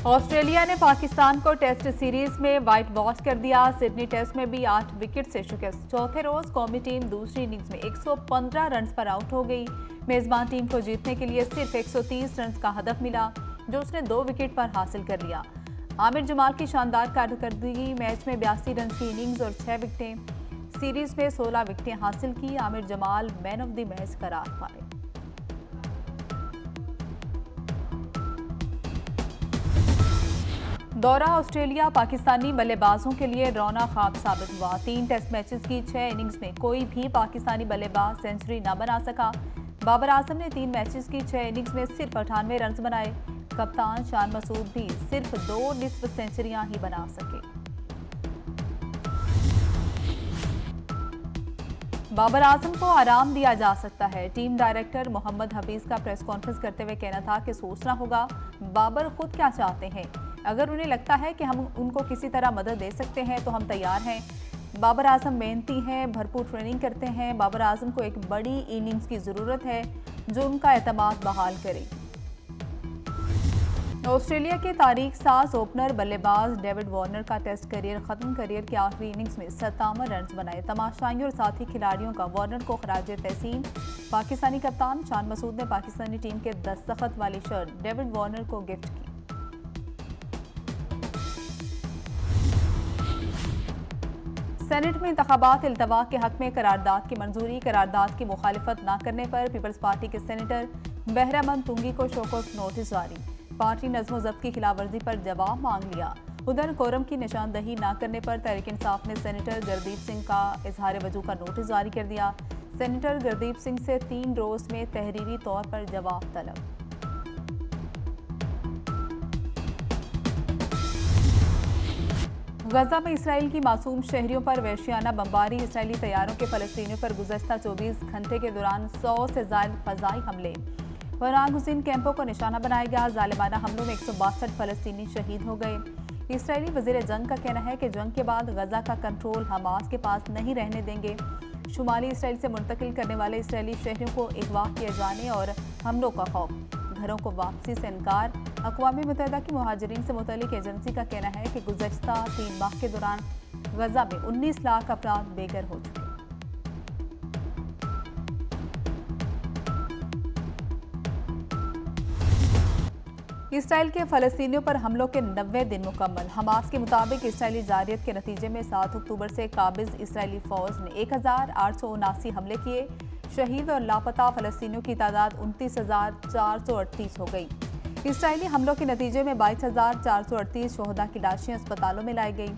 Australia ने पाकिस्तान को test series में व्हाइट वॉश कर दिया। सिडनी टेस्ट में भी 8 विकेट से शिकस्त। चौथे रोज कौमी टीम दूसरी इनिंग्स में 115 रन पर आउट हो गई। मेजबान टीम को जीतने के लिए सिर्फ 130 रन का हदफ मिला, जो उसने 2 विकेट पर हासिल कर लिया। आमिर जमाल की शानदार कारकर्दगी, मैच में 82 रन की इनिंग्स और 6 विकेटें। सीरीज में 16 विकेटें हासिल की। Aamir Jamal man of the match करार पाए। दौरा ऑस्ट्रेलिया पाकिस्तानी बल्लेबाजों के लिए रौना ख्वाब साबित हुआ। 3 टेस्ट मैचेस की 6 इनिंग्स में कोई भी पाकिस्तानी बल्लेबाज सेंचुरी न बना सका। बाबर आजम ने 3 मैचेस की 6 इनिंग्स में सिर्फ 98 रन बनाए। कप्तान शान मसूद भी सिर्फ 2 निस्फ सेंचुरियां ही बना सके। बाबर आजम को आराम दिया जा सकता है। टीम डायरेक्टर मोहम्मद हफीज का प्रेस कॉन्फ्रेंस करते हुए कहना था कि सोचना होगा बाबर खुद क्या चाहते हैं। अगर उन्हें लगता है कि हम उनको किसी तरह मदद दे सकते हैं तो हम तैयार हैं। बाबर आजम मेहनती हैं, भरपूर ट्रेनिंग करते हैं। बाबर आजम को एक बड़ी इनिंग्स की ज़रूरत है जो उनका एतमाद बहाल करे। ऑस्ट्रेलिया के तारीख साज ओपनर बल्लेबाज डेविड वार्नर का टेस्ट करियर खत्म। करियर की आखिरी इनिंग्स में 57 रन बनाए। तमाशाइयों और साथी खिलाड़ियों का वार्नर को खराज तहसीन। पाकिस्तानी कप्तान शान मसूद ने पाकिस्तानी टीम के दस्तखत वाली शर्ट डेविड वार्नर को गिफ्ट की। सेनेट में इंतखाबात इल्तवा के हक में करारदाद की मंजूरी। करारदाद की मुखालिफत न करने पर पीपल्स पार्टी के सेनेटर बहरामंद तुंगी को शोकॉज नोटिस जारी। पार्टी नज़्म ज़ब्त की खिलाफवर्जी पर जवाब मांग लिया। उधर कोरम की निशानदही न करने पर तहरीक इंसाफ ने सेनेटर गुरदीप सिंह का इजहार वजू का नोटिस जारी कर दिया। सेनेटर गुरदीप सिंह से 3 रोज में तहरीरी तौर पर जवाब तलब। गजा में इसराइल की मासूम शहरियों पर वहशियाना बमबारी। इसराइली तैयारों के फलस्तीनियों पर गुज़श्ता 24 घंटे के दौरान 100 से ज़ायद फ़ज़ाई हमले। पनाहगज़ीन कैंपों को निशाना बनाया गया। ज़ालिमाना हमलों में 162 फलस्तीनी शहीद हो गए। इसराइली वज़ीर जंग का कहना है कि जंग के बाद गजा का कंट्रोल हमास के पास नहीं रहने देंगे। शुमाली इसराइल से मुंतकिल करने वाले इसराइली शहरियों को अगवा किए जाने और हमलों का खौफ, घरों को वापसी से इनकार। अक़वाम मुत्तहिदा की मुहाजिरीन से मुतल्लिक एजेंसी का कहना है कि गुज़श्ता 3 माह के दौरान गजा में 19 लाख अफराद बेघर हो चुके। इसराइल के फ़लस्तीनियों पर हमलों के 90 दिन मुकम्मल। हमास के मुताबिक इसराइली जारियत के नतीजे में 7 अक्टूबर से काबिज इसराइली फ़ौज ने 1879 हमले किए। शहीद और लापता फ़लस्तीनियों की तादाद 29,438 हो गई। इसराइली हमलों के नतीजे में 22,438 शोहदा की लाशें अस्पतालों में लाई गई।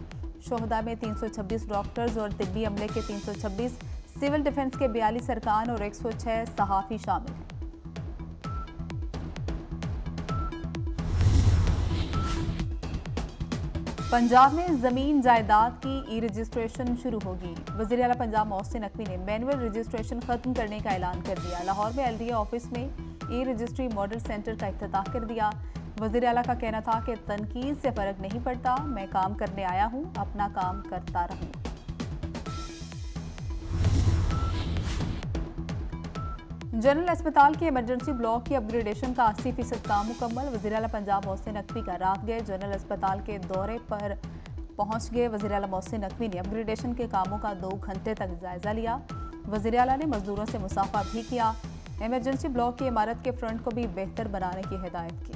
शोहदा में 326 डॉक्टर्स और तिब्बी अमले के 326, सिविल डिफेंस के 42 अरकान और 106 सहाफ़ी शामिल हैं। पंजाब में ज़मीन जायदाद की ई रजिस्ट्रेशन शुरू होगी। वज़ीर आला पंजाब मोहसिन नकवी ने मैनुअल रजिस्ट्रेशन खत्म करने का ऐलान कर दिया। लाहौर में LDA ऑफिस में ई रजिस्ट्री मॉडल सेंटर का इफ्तिताह कर दिया। वज़ीर आला का कहना था कि तनकीद से फ़र्क नहीं पड़ता, मैं काम करने आया हूँ, अपना काम करता रहूँगा। जनरल अस्पताल के इमरजेंसी ब्लॉक की अपग्रेडेशन का 80% काम मुकम्मल। वज़ीर आला पंजाब मोहसिन नकवी का रात गए जनरल अस्पताल के दौरे पर पहुंच गए। वज़ीर आला मोहसिन नकवी ने अपग्रेडेशन के कामों का 2 घंटे तक जायजा लिया। वज़ीर आला ने मजदूरों से मुसाफा भी किया। इमरजेंसी ब्लॉक की इमारत के फ्रंट को भी बेहतर बनाने की हिदायत की।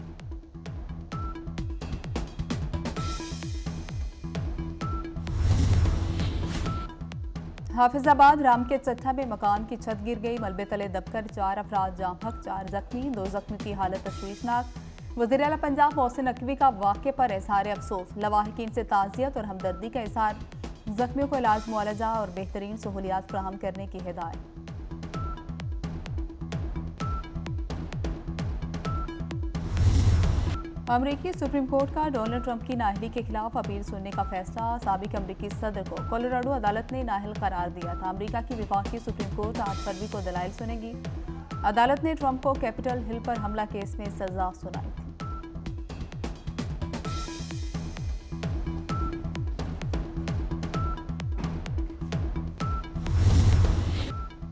हाफिजाबाद राम के चट्ठा में मकान की छत गिर गई। मलबे तले दबकर 4 अफराद जाँ बहक, 4 जख्मी। 2 जख्मी की हालत तशवीशनाक। वज़ीर आला पंजाब मोहसिन नकवी का वाक़े पर इज़हार अफसोस। लवाहिकीन से ताज़ियत और हमदर्दी का इज़हार। जख्मियों को इलाज, मुआलजा और बेहतरीन सहूलियात फराहम करने की हिदायत। अमरीकी सुप्रीम कोर्ट का डोनाल्ड ट्रंप की नाअहली के खिलाफ अपील सुनने का फैसला। साबिक अमरीकी सदर को कोलोराडो अदालत ने नाअहल करार दिया था। अमरीका की वफाकी सुप्रीम कोर्ट 8 फरवरी को दलाइल सुनेगी। अदालत ने ट्रंप को कैपिटल हिल पर हमला केस में सजा सुनाई थी।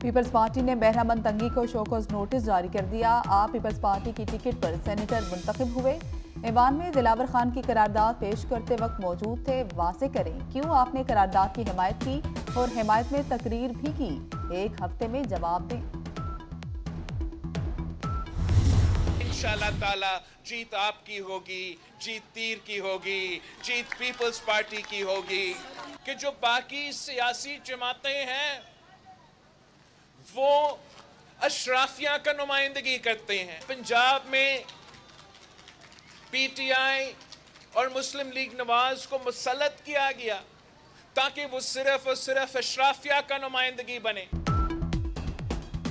पीपल्स पार्टी ने बहरामंद तंगी को शोकॉज नोटिस जारी कर दिया। आप पीपल्स पार्टी की टिकट पर सेनेटर मुंतखब हुए। ईवान में दिलावर खान की करारदाद पेश करते वक्त मौजूद थे। वाज़ेह करें क्यों आपने करारदाद की हिमायत की और हिमायत में तकरीर भी की। एक हफ्ते में जवाब दें। इंशाअल्लाह ताला जीत आपकी होगी, जीत तीर की होगी, जीत पीपल्स पार्टी की होगी। कि जो बाकी सियासी जमातें हैं वो अशराफिया का नुमाइंदगी करते हैं। पंजाब में पीटीआई और मुस्लिम लीग नवाज को मुसल्लत किया गया ताकि वो सिर्फ और सिर्फ अशराफिया का नुमाइंदगी बने।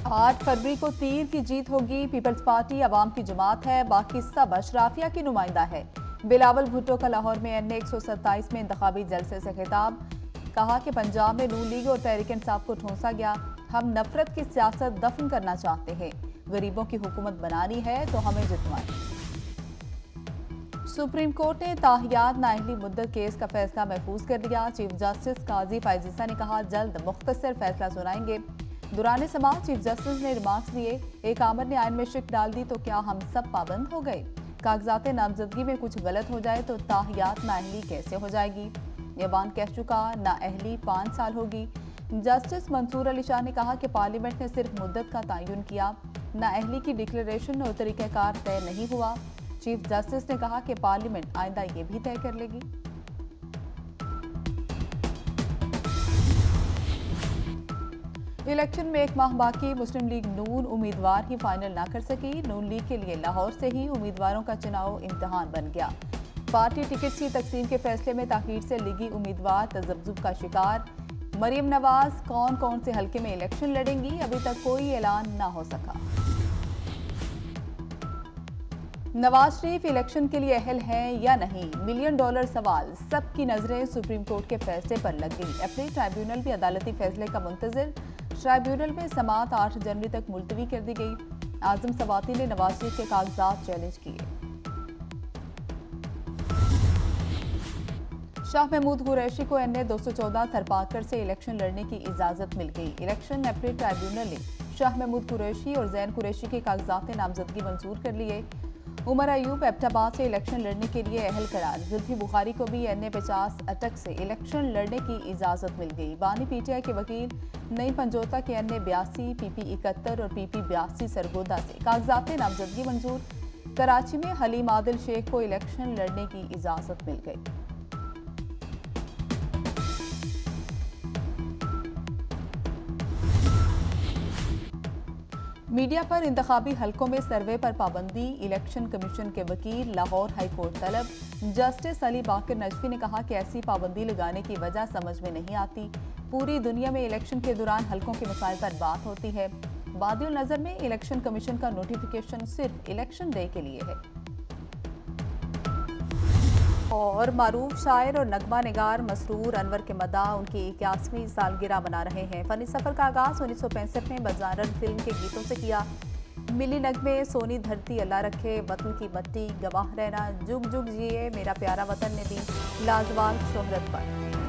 8 फरवरी को तीर की जीत होगी। पीपल्स पार्टी अवाम की जमात है, बाकी सब अशराफिया की नुमाइंदा है। बिलावल भुट्टो का लाहौर में एनए 127 में इंतखाबी जलसे से खिताब। कहा कि पंजाब में नून लीग और तहरीक इंसाफ को ठूंसा गया। हम नफरत की सियासत दफन करना चाहते हैं। गरीबों की हुकूमत बनानी है तो हमें जितवाएं। सुप्रीम कोर्ट ने ताहियात नाअहली मुद्दत केस का फैसला महफूज कर लिया। चीफ जस्टिस काजी फायजीसा ने कहा जल्द मुख्तसर फैसला सुनाएंगे। दौरान समाअत चीफ जस्टिस ने रिमार्क्स दिए, एक आमर ने आइन में शिक डाल दी तो क्या हम सब पाबंद हो गए। कागजात नामजदगी में कुछ गलत हो जाए तो ताहियात नाअहली कैसे हो जाएगी। ईवान कह चुका नाअहली 5 साल होगी। जस्टिस मंसूर अली शाह ने कहा कि पार्लियामेंट ने सिर्फ मुद्दत का तयन किया, नाअहली की डिक्लेरेशन और तरीक़ाकार तय नहीं हुआ। चीफ जस्टिस ने कहा कि पार्लियामेंट आइंदा ये भी तय कर लेगी। इलेक्शन में 1 माह बाकी। मुस्लिम लीग नून उम्मीदवार ही फाइनल ना कर सकी। नून लीग के लिए लाहौर से ही उम्मीदवारों का चुनाव इम्तिहान बन गया। पार्टी टिकट की तकसीम के फैसले में ताखीर से लीगी उम्मीदवार तजब्जुब का शिकार। मरियम नवाज कौन कौन से हलके में इलेक्शन लड़ेंगी, अभी तक कोई ऐलान ना हो सका। नवाज शरीफ इलेक्शन के लिए अहल हैं या नहीं, $1 मिलियन सवाल। सबकी नजरें सुप्रीम कोर्ट के फैसले पर लग गई। अपील ट्राइब्यूनल भी अदालती फैसले का मुंतजिर। ट्राइब्यूनल में समाअत 8 जनवरी तक मुलतवी कर दी गई। आजम सवाती ने नवाज शरीफ के कागजात चैलेंज किए। शाह महमूद कुरैशी को एनए 214 थरपाकर से इलेक्शन लड़ने की इजाजत मिल गई। इलेक्शन अपील ट्राइब्यूनल ने शाह महमूद कुरैशी और जैन कुरैशी के कागजात नामजदगी मंजूर कर लिए। उमर अयूब एबटाबाद से इलेक्शन लड़ने के लिए अहल करार। जुल्फी बुखारी को भी एनए 50 अटक से इलेक्शन लड़ने की इजाजत मिल गई। बानी पीटीआई के वकील नई पंजोता के एनए 82, पीपी 71 और पीपी 82 सरगोदा से कागजात नामजदगी मंजूर। कराची में हलीम आदिल शेख को इलेक्शन लड़ने की इजाजत मिल गई। मीडिया पर इंतखाबी हलकों में सर्वे पर पाबंदी। इलेक्शन कमीशन के वकील लाहौर हाई कोर्ट तलब। जस्टिस अली बाकिर नजफी ने कहा कि ऐसी पाबंदी लगाने की वजह समझ में नहीं आती। पूरी दुनिया में इलेक्शन के दौरान हलकों के मसाइल पर बात होती है। बादिउल नजर में इलेक्शन कमीशन का नोटिफिकेशन सिर्फ इलेक्शन डे के लिए है। और मारूफ शायर और नगमा निगार मसरूर अनवर के मदा उनकी 81वीं सालगिरह मना रहे हैं। फनी सफ़र का आगाज़ 1965 में बजारन फिल्म के गीतों से किया। मिली नगमे सोनी धरती अल्लाह रखे, वतन की मट्टी गवाह रहना, जुग जुग जिए मेरा प्यारा वतन ने दी लाजवाब शोहरत पर।